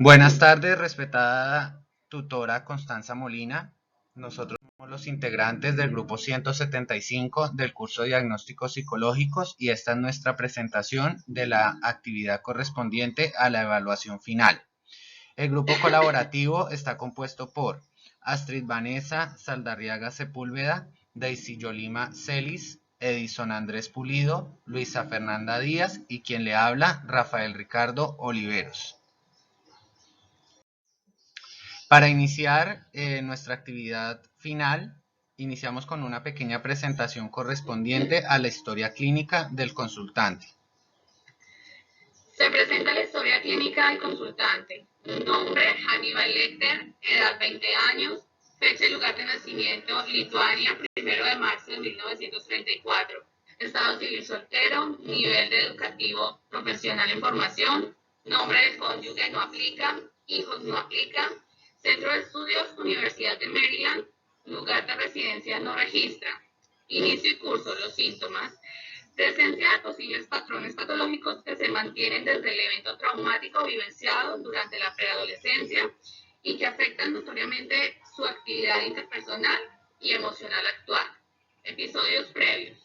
Buenas tardes, respetada tutora Constanza Molina. Nosotros somos los integrantes del grupo 175 del curso de Diagnósticos Psicológicos y esta es nuestra presentación de la actividad correspondiente a la evaluación final. El grupo colaborativo está compuesto por Astrid Vanessa Saldarriaga Sepúlveda, Daisy Yolima Celis, Edison Andrés Pulido, Luisa Fernanda Díaz y quien le habla, Rafael Ricardo Oliveros. Para iniciar nuestra actividad final, iniciamos con una pequeña presentación correspondiente a la historia clínica del consultante. Se presenta la historia clínica del consultante. Nombre, Hannibal Lecter, edad 20 años, fecha y lugar de nacimiento, Lituania, 1 de marzo de 1934. Estado civil soltero, nivel de educativo profesional en formación, nombre del cónyuge no aplica, hijos no aplica, centro de estudios, Universidad de Maryland, lugar de residencia no registra. Inicio y curso, los síntomas. Presencia de posibles patrones patológicos que se mantienen desde el evento traumático vivenciado durante la preadolescencia y que afectan notoriamente su actividad interpersonal y emocional actual. Episodios previos.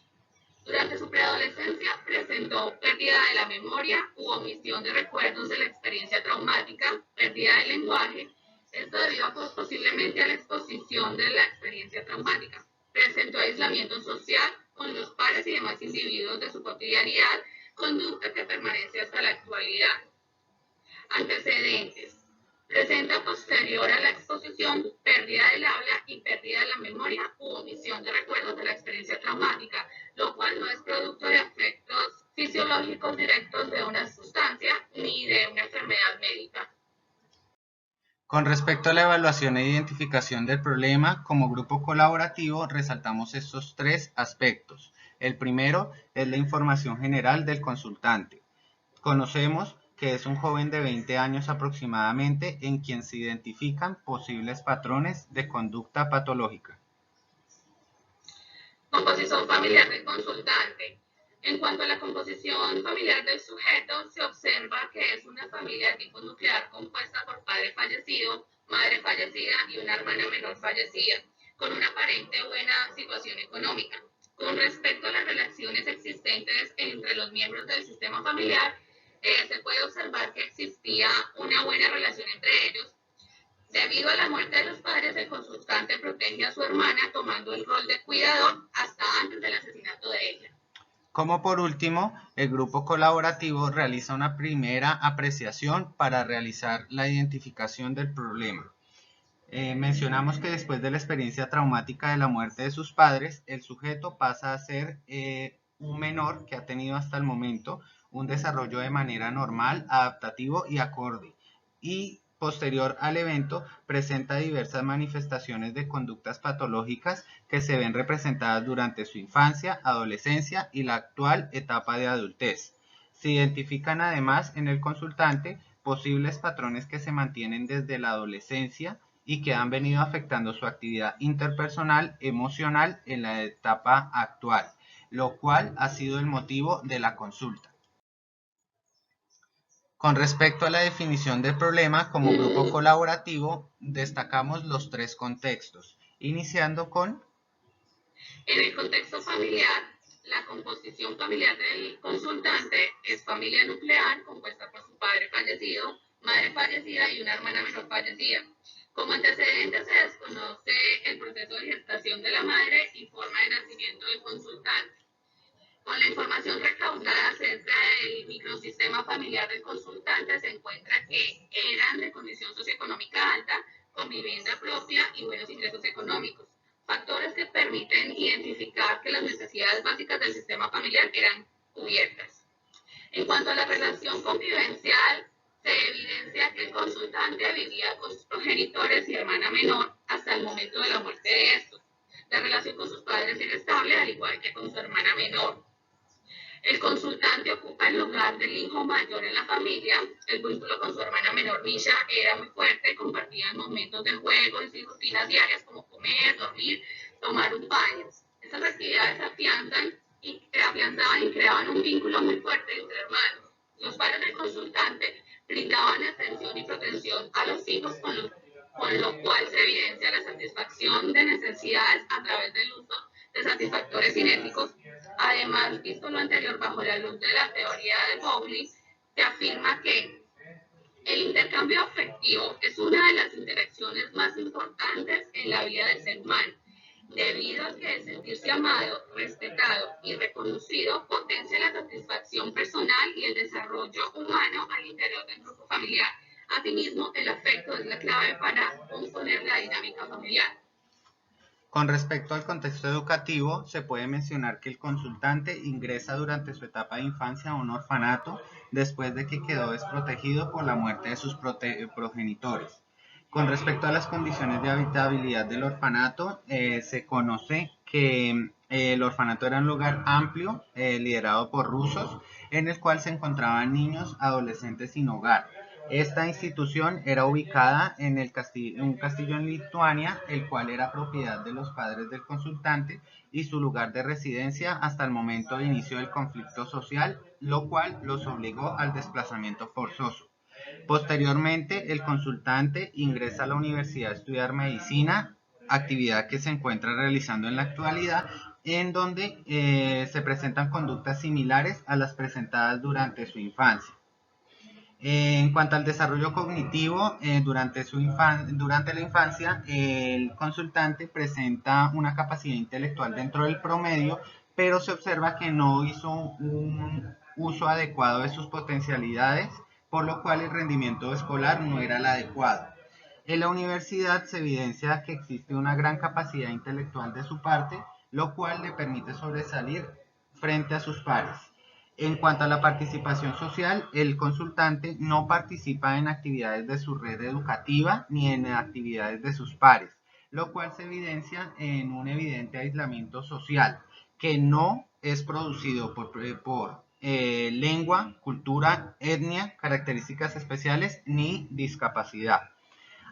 Durante su preadolescencia presentó pérdida de la memoria u omisión de recuerdos de la experiencia traumática, pérdida del lenguaje, esto debido posiblemente a la exposición de la experiencia traumática. Presentó aislamiento social con los pares y demás individuos de su cotidianidad, conducta que permanece hasta la actualidad. Antecedentes. Presenta posterior a la exposición pérdida del habla y pérdida de la memoria u omisión de recuerdos de la experiencia traumática, lo cual no es producto de efectos fisiológicos directos de una sustancia ni de una enfermedad médica. Con respecto a la evaluación e identificación del problema, como grupo colaborativo resaltamos estos tres aspectos. El primero es la información general del consultante. Conocemos que es un joven de 20 años aproximadamente en quien se identifican posibles patrones de conducta patológica. Composición familiar del consultante. En cuanto a la composición familiar del sujeto, se observa que es una familia tipo nuclear compuesta por padre fallecido, madre fallecida y una hermana menor fallecida, con una aparente buena situación económica. Con respecto a las relaciones existentes entre los miembros del sistema familiar, se puede observar que existía una buena relación entre ellos. Debido a la muerte de los padres, el consultante protege a su hermana tomando el rol de cuidador hasta antes del asesinato de ella. Como por último, el grupo colaborativo realiza una primera apreciación para realizar la identificación del problema. Mencionamos que después de la experiencia traumática de la muerte de sus padres, el sujeto pasa a ser un menor que ha tenido hasta el momento un desarrollo de manera normal, adaptativo y acorde. Y posterior al evento presenta diversas manifestaciones de conductas patológicas que se ven representadas durante su infancia, adolescencia y la actual etapa de adultez. Se identifican además en el consultante posibles patrones que se mantienen desde la adolescencia y que han venido afectando su actividad interpersonal, emocional en la etapa actual, lo cual ha sido el motivo de la consulta. Con respecto a la definición del problema, como grupo colaborativo, destacamos los tres contextos, iniciando con... En el contexto familiar, la composición familiar del consultante es familia nuclear compuesta por su padre fallecido, madre fallecida y una hermana menor fallecida. Como antecedente se desconoce el proceso de gestación de la madre y forma de nacimiento del consultante. Con la información recaudada acerca del microsistema familiar del consultante se encuentra que eran de condición socioeconómica alta, con vivienda propia y buenos ingresos económicos, factores que permiten identificar que las necesidades básicas del sistema familiar eran cubiertas. En cuanto a la relación convivencial, se evidencia que el consultante vivía con sus progenitores y hermana menor hasta el momento de la muerte de estos. La relación con sus padres era estable, al igual que con su hermana menor. El consultante ocupa el lugar del hijo mayor en la familia. El vínculo con su hermana menor, Misha, era muy fuerte. Compartían momentos de juego y rutinas diarias como comer, dormir, tomar un baño. Estas actividades afianzaban y creaban un vínculo muy fuerte entre hermanos. Los padres del consultante brindaban brindaban atención y protección a los hijos, con lo cual se evidencia la satisfacción de necesidades a través del uso de satisfactores cinéticos. Además, visto lo anterior bajo la luz de la teoría de Bowlby, se afirma que el intercambio afectivo es una de las interacciones más importantes en la vida del ser humano, debido a que el sentirse amado, respetado y reconocido potencia la satisfacción personal y el desarrollo humano al interior del grupo familiar. Asimismo, el afecto es la clave para componer la dinámica familiar. Con respecto al contexto educativo, se puede mencionar que el consultante ingresa durante su etapa de infancia a un orfanato después de que quedó desprotegido por la muerte de sus progenitores. Con respecto a las condiciones de habitabilidad del orfanato, se conoce que el orfanato era un lugar amplio, liderado por rusos, en el cual se encontraban niños, adolescentes sin hogar. Esta institución era ubicada en un castillo en Lituania, el cual era propiedad de los padres del consultante y su lugar de residencia hasta el momento de inicio del conflicto social, lo cual los obligó al desplazamiento forzoso. Posteriormente, el consultante ingresa a la universidad a estudiar medicina, actividad que se encuentra realizando en la actualidad, en donde se presentan conductas similares a las presentadas durante su infancia. En cuanto al desarrollo cognitivo, durante la infancia, el consultante presenta una capacidad intelectual dentro del promedio, pero se observa que no hizo un uso adecuado de sus potencialidades, por lo cual el rendimiento escolar no era el adecuado. En la universidad se evidencia que existe una gran capacidad intelectual de su parte, lo cual le permite sobresalir frente a sus pares. En cuanto a la participación social, el consultante no participa en actividades de su red educativa ni en actividades de sus pares, lo cual se evidencia en un evidente aislamiento social, que no es producido por lengua, cultura, etnia, características especiales ni discapacidad.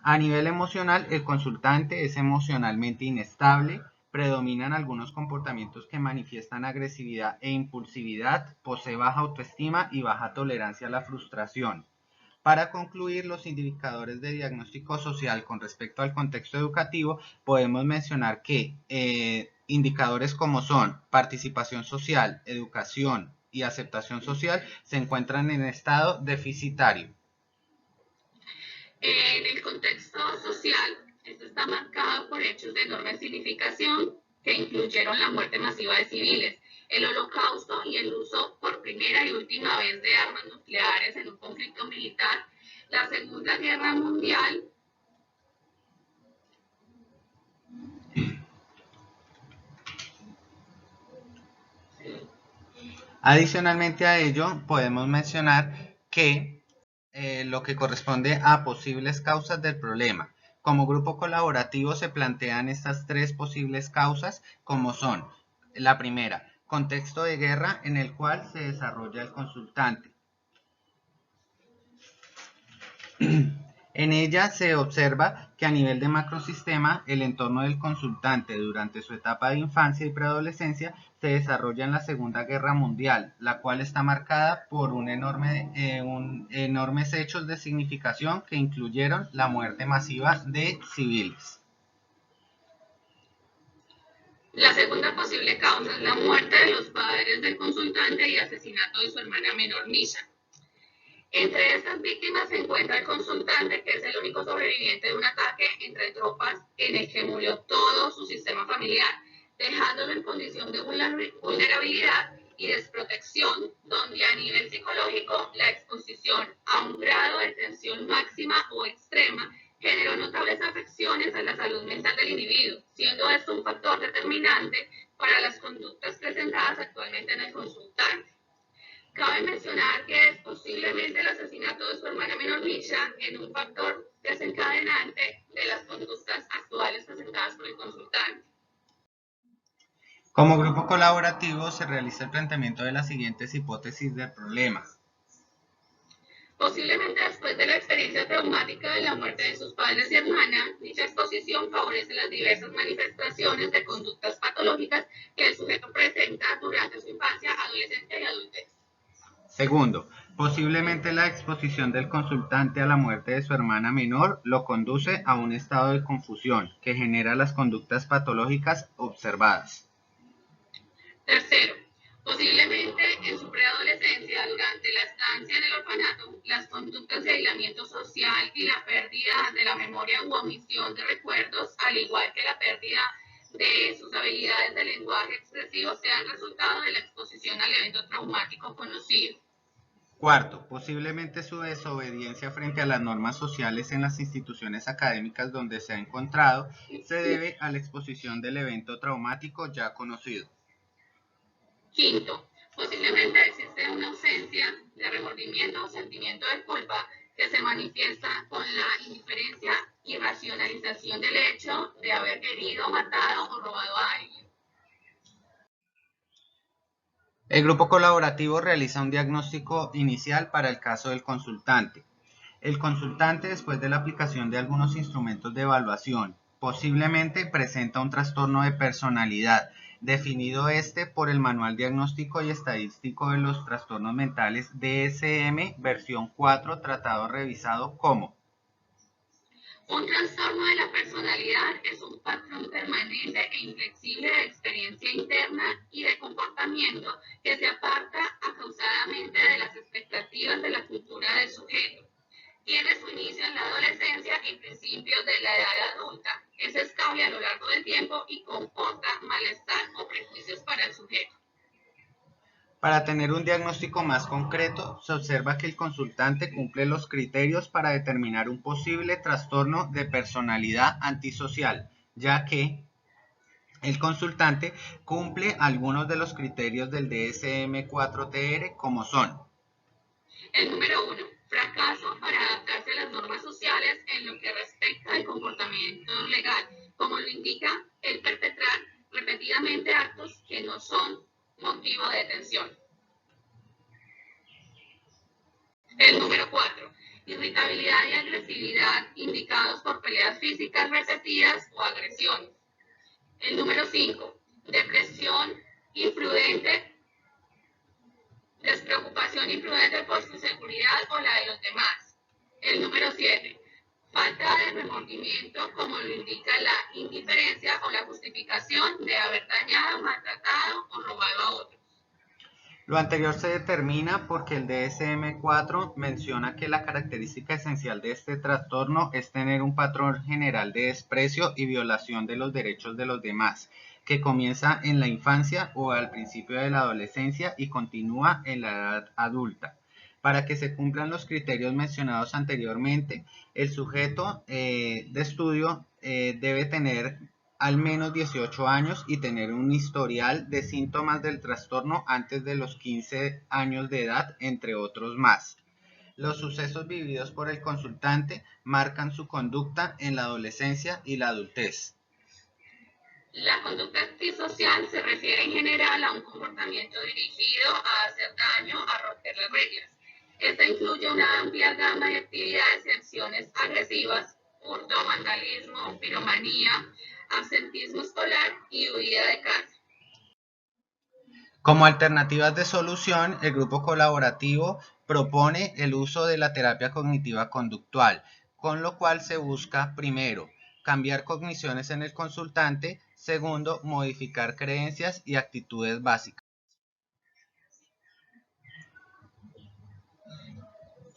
A nivel emocional, el consultante es emocionalmente inestable, predominan algunos comportamientos que manifiestan agresividad e impulsividad, posee baja autoestima y baja tolerancia a la frustración. Para concluir, los indicadores de diagnóstico social con respecto al contexto educativo, podemos mencionar que indicadores como son participación social, educación y aceptación social se encuentran en estado deficitario. En el contexto social, esto está marcado por hechos de enorme significación que incluyeron la muerte masiva de civiles, el holocausto y el uso por primera y última vez de armas nucleares en un conflicto militar, la Segunda Guerra Mundial. Adicionalmente a ello, podemos mencionar que lo que corresponde a posibles causas del problema. Como grupo colaborativo se plantean estas tres posibles causas, como son: la primera, contexto de guerra en el cual se desarrolla el consultante. En ella se observa que a nivel de macrosistema, el entorno del consultante durante su etapa de infancia y preadolescencia se desarrolla en la Segunda Guerra Mundial, la cual está marcada por enormes hechos de significación que incluyeron la muerte masiva de civiles. La segunda posible causa es la muerte de los padres del consultante y asesinato de su hermana menor, Misha. Entre estas víctimas se encuentra el consultante, que es el único sobreviviente de un ataque entre tropas en el que murió todo su sistema familiar, dejándolo en condición de vulnerabilidad y desprotección, donde a nivel psicológico la exposición a un grado de tensión máxima o extrema generó notables afecciones a la salud mental del individuo, siendo esto un factor determinante para las conductas presentadas actualmente en el consultante. Cabe mencionar que es posiblemente el asesinato de su hermana menor Misha en un factor desencadenante de las conductas actuales presentadas por el consultante. Como grupo colaborativo se realiza el planteamiento de las siguientes hipótesis del problema. Posiblemente después de la experiencia traumática de la muerte de sus padres y hermana, dicha exposición favorece las diversas manifestaciones de conductas patológicas que el sujeto presenta durante su infancia, adolescencia y adultez. Segundo, Posiblemente la exposición del consultante a la muerte de su hermana menor lo conduce a un estado de confusión que genera las conductas patológicas observadas. Tercero, posiblemente en su preadolescencia, durante la estancia en el orfanato, las conductas de aislamiento social y la pérdida de la memoria u omisión de recuerdos, al igual que la pérdida de sus habilidades de lenguaje expresivo, sean resultado de la exposición al evento traumático conocido. Cuarto, posiblemente su desobediencia frente a las normas sociales en las instituciones académicas donde se ha encontrado se debe a la exposición del evento traumático ya conocido. Quinto, posiblemente existe una ausencia de remordimiento o sentimiento de culpa que se manifiesta con la indiferencia y racionalización del hecho de haber herido, matado o robado a alguien. El grupo colaborativo realiza un diagnóstico inicial para el caso del consultante. El consultante, después de la aplicación de algunos instrumentos de evaluación, posiblemente presenta un trastorno de personalidad, definido por el Manual Diagnóstico y Estadístico de los Trastornos Mentales DSM versión 4, tratado revisado como un trastorno de la personalidad es un patrón permanente e inflexible de experiencia interna y de comportamiento que se aparta acausadamente de las expectativas de la cultura del sujeto. Tiene su inicio en la adolescencia y principios de la edad adulta. Es estable a lo largo del tiempo y comporta malestar o prejuicios para el sujeto. Para tener un diagnóstico más concreto, se observa que el consultante cumple los criterios para determinar un posible trastorno de personalidad antisocial, ya que el consultante cumple algunos de los criterios del DSM-4-TR como son: el número 1, fracaso para adaptarse a las normas sociales en lo que respecta al comportamiento legal, como lo indica el perpetrar repetidamente actos que no son motivo de detención. El número 4, irritabilidad y agresividad indicados por peleas físicas repetidas o agresiones. El número 5, depresión imprudente, despreocupación imprudente por su seguridad o la de los demás. El número 7, falta de remordimiento, como lo indica la indiferencia o la justificación de haber dañado, maltratado o robado a otros. Lo anterior se determina porque el DSM-4 menciona que la característica esencial de este trastorno es tener un patrón general de desprecio y violación de los derechos de los demás, que comienza en la infancia o al principio de la adolescencia y continúa en la edad adulta. Para que se cumplan los criterios mencionados anteriormente, el sujeto de estudio debe tener al menos 18 años y tener un historial de síntomas del trastorno antes de los 15 años de edad, entre otros más. Los sucesos vividos por el consultante marcan su conducta en la adolescencia y la adultez. La conducta antisocial se refiere en general a un comportamiento dirigido a hacer daño, a romper las reglas. Esta incluye una amplia gama de actividades y acciones agresivas: hurto, vandalismo, piromanía, absentismo escolar y huida de casa. Como alternativas de solución, el grupo colaborativo propone el uso de la terapia cognitiva conductual, con lo cual se busca, primero, cambiar cogniciones en el consultante; segundo, modificar creencias y actitudes básicas.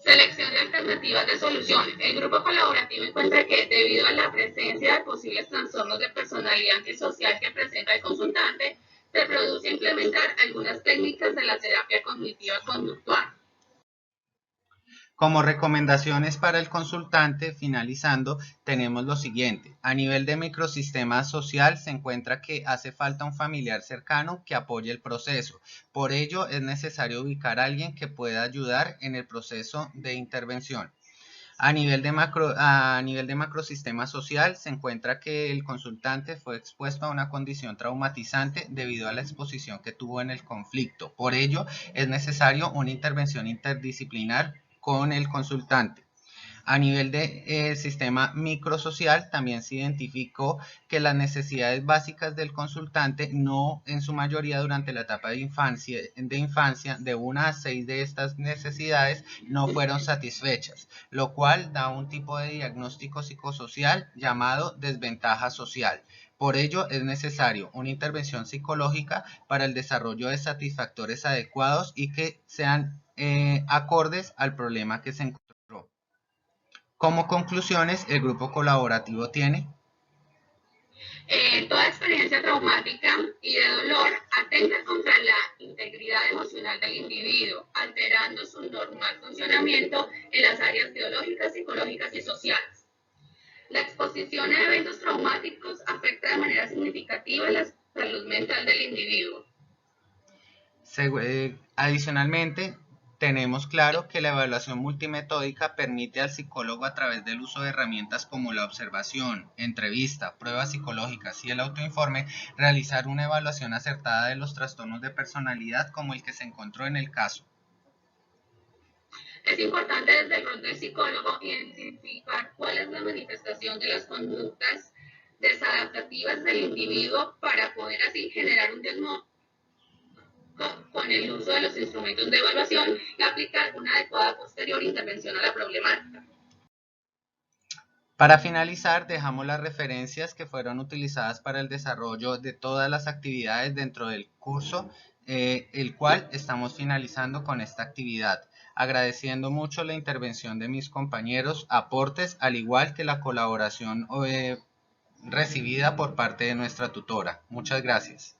Selección de alternativas de solución. El grupo colaborativo encuentra que, debido a la presencia de posibles trastornos de personalidad antisocial que presenta el consultante, se produce implementar algunas técnicas de la terapia cognitiva conductual. Como recomendaciones para el consultante, finalizando, tenemos lo siguiente. A nivel de microsistema social se encuentra que hace falta un familiar cercano que apoye el proceso. Por ello es necesario ubicar a alguien que pueda ayudar en el proceso de intervención. A nivel de macrosistema social se encuentra que el consultante fue expuesto a una condición traumatizante debido a la exposición que tuvo en el conflicto. Por ello es necesario una intervención interdisciplinar con el consultante. A nivel de sistema microsocial, también se identificó que las necesidades básicas del consultante no, en su mayoría durante la etapa de infancia, de 1 a 6 de estas necesidades no fueron satisfechas, lo cual da un tipo de diagnóstico psicosocial llamado desventaja social. Por ello, es necesario una intervención psicológica para el desarrollo de satisfactores adecuados y que sean acordes al problema que se encontró. Como conclusiones, el grupo colaborativo tiene toda experiencia traumática y de dolor atenta contra la integridad emocional del individuo, alterando su normal funcionamiento en las áreas biológicas, psicológicas y sociales. La exposición a eventos traumáticos afecta de manera significativa la salud mental del individuo. Adicionalmente, tenemos claro que la evaluación multimetódica permite al psicólogo, a través del uso de herramientas como la observación, entrevista, pruebas psicológicas y el autoinforme, realizar una evaluación acertada de los trastornos de personalidad como el que se encontró en el caso. Es importante desde el rol del psicólogo identificar cuál es la manifestación de las conductas desadaptativas del individuo para poder así generar un diagnóstico con el uso de los instrumentos de evaluación y aplicar una adecuada posterior intervención a la problemática. Para finalizar, dejamos las referencias que fueron utilizadas para el desarrollo de todas las actividades dentro del curso, el cual estamos finalizando con esta actividad, agradeciendo mucho la intervención de mis compañeros, aportes, al igual que la colaboración recibida por parte de nuestra tutora. Muchas gracias.